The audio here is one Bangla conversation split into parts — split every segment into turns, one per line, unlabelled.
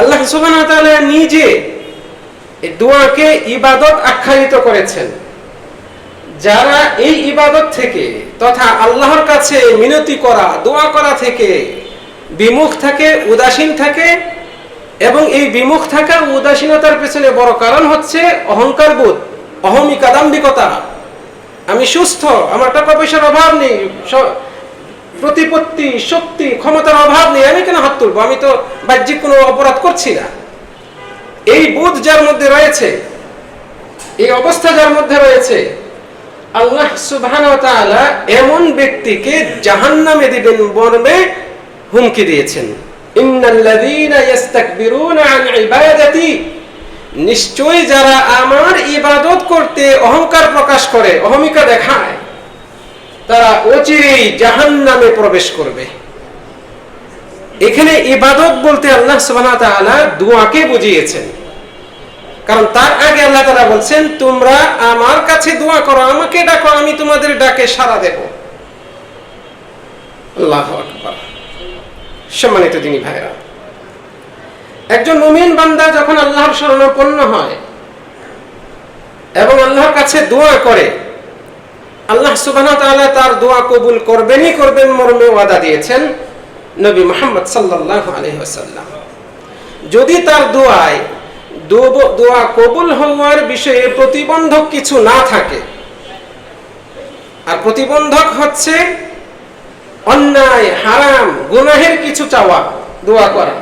আল্লাহ সুবহানাহু ওয়া তাআলা নিজে এই দোয়াকে ইবাদত আখ্যায়িত করেছেন। যারা এই ইবাদত থেকে তথা আল্লাহর কাছে মিনতি করা, দোয়া করা থেকে বিমুখ থাকে, উদাসীন থাকে, এবং এই বিমুখ থাকা উদাসীনতার পেছনে বড় কারণ হচ্ছে অহংকারবোধ, অহমিকা, দাম্ভিকতা। আমি সুস্থ, আমার টাকা পয়সার অভাব নেই, প্রতিপত্তি, শক্তি, ক্ষমতার অভাব নেই, আমি কেন হাত তুলবো, আমি তো বাহ্যিক কোনো অপরাধ করছি না। এই বোধ যার মধ্যে রয়েছে, এই অবস্থা যার মধ্যে রয়েছে, আল্লাহ সুবহানাহু ওয়া তাআলা এমন ব্যক্তিকে জাহান্নামে দিবেন মর্মে হুমকি দিয়েছেন। ইন্নাল্লাযীনা ইস্তাকবিরুনা আন ইবাদাতি, নিশ্চয়ই যারা আমার ইবাদত করতে অহংকার প্রকাশ করে, অহমিকা দেখায়, তারা অচিরেই জাহান্নামে প্রবেশ করবে। এখানে ইবাদত বলতে আল্লাহ সুবহানাহু ওয়া তাআলা দোয়াকে বুঝিয়েছেন। কারণ তার আগে আল্লাহ তাআলা বলছেন, তোমরা আমার কাছে দোয়া করো, আমাকে ডাকো, আমি তোমাদের ডাকে সাড়া দেব। আল্লাহু আকবার। সম্মানিত দিনী ভাইরা, একজন মুমিন বান্দা যখন আল্লাহর শরণাপন্ন হয় এবং আল্লাহর কাছে দোয়া করে, আল্লাহ সুবহানাহু ওয়া তাআলা তার দোয়া কবুল করবেনই করবেন মর্মে ওয়াদা দিয়েছেন নবী মুহাম্মদ সাল্লাল্লাহু আলাইহি ওয়াসাল্লাম। যদি তার দোয়া কবুল হওয়ার বিষয়ে প্রতিবন্ধক কিছু না থাকে, আর প্রতিবন্ধক হচ্ছে অন্যায়, হারাম, গুনাহের কিছু চাওয়া, দোয়া করা,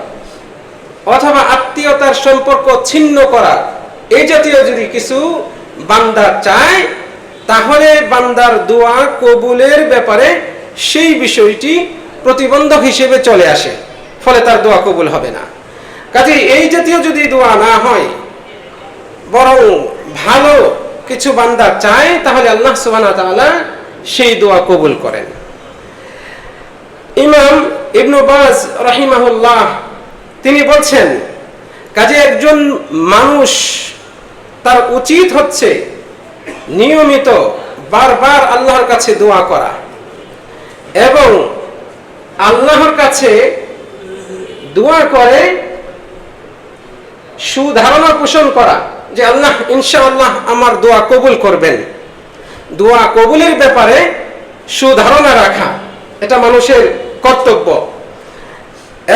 অথবা আত্মীয়তার সম্পর্ক ছিন্ন করা, এই জাতীয় যদি কিছু বান্দা চায়, তাহলে বান্দার দোয়া কবুলের ব্যাপারে সেই বিষয়টি প্রতিবন্ধক হিসেবে চলে আসে, ফলে তার দোয়া কবুল হবে না। কাজে এই জাতীয় যদি দোয়া না হয়, বরং ভালো কিছু বান্দা চায়, তাহলে আল্লাহ সুবহানাহু ওয়া তাআলা সেই দোয়া কবুল করেন। ইমাম ইবনে বাজ রাহিমাহুল্লাহ তিনি বলছেন, কাজে একজন মানুষ তার উচিত হচ্ছে নিয়মিত বারবার আল্লাহর কাছে দোয়া করা এবং আল্লাহর কাছে দোয়া করে সুধারণা পোষণ করা যে আল্লাহ ইনশাআল্লাহ আমার দোয়া কবুল করবেন। দোয়া কবুলের ব্যাপারে সুধারণা রাখা, এটা মানুষের কর্তব্য।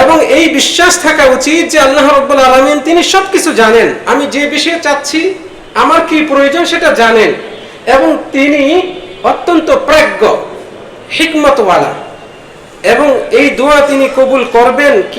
এবং এই বিশ্বাস থাকা উচিত যে আল্লাহ রাব্বুল আলামিন তিনি সবকিছু জানেন, আমি যে বিষয়ে চাচ্ছি, আমার কি প্রয়োজন সেটা জানেন, এবং তিনি অত্যন্ত প্রাজ্ঞ, হিকমতওয়ালা, এবং এই দোয়া তিনি কবুল করবেন কি